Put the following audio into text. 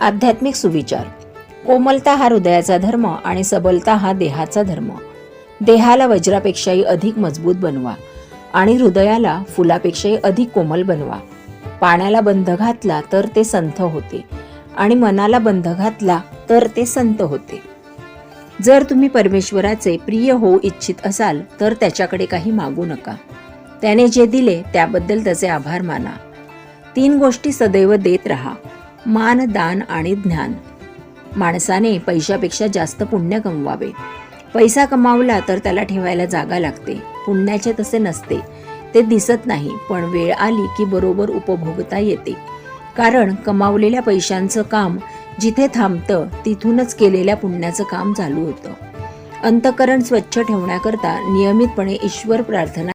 आध्यात्मिक सुविचार. कोमलता हा हृदयाचा धर्म आणि सबलता हा देहाचा धर्म. देहाला वज्रापेक्षाही अधिक मजबूत बनवा आणि हृदयाला फुलापेक्षाही अधिक कोमल बनवा. पाण्याला बंध घातला तर ते संथ होते आणि मनाला बंध घातला तर ते संत होते. जर तुम्ही परमेश्वराचे प्रिय होऊ इच्छित असाल तर त्याच्याकडे काही मागू नका. त्याने जे दिले त्याबद्दल त्याचे आभार माना. 3 गोष्टी सदैव देत राहा: मान, दान आणि ज्ञान. माणसाने पैशापेक्षा जास्त पुण्य कमवावे. पैसा कमावला तर त्याला ठेवायला जागा लागते. पुण्याचे तसे नसते. ते दिसत नाही, पण वेळ आली की बरोबर उपभोगता येते. कारण कमावलेल्या पैशांचं काम जिथे थांबतं तिथूनच केलेल्या पुण्याचं काम चालू होतं. अंतःकरण स्वच्छ ठेवण्याकरता नियमितपणे ईश्वर प्रार्थना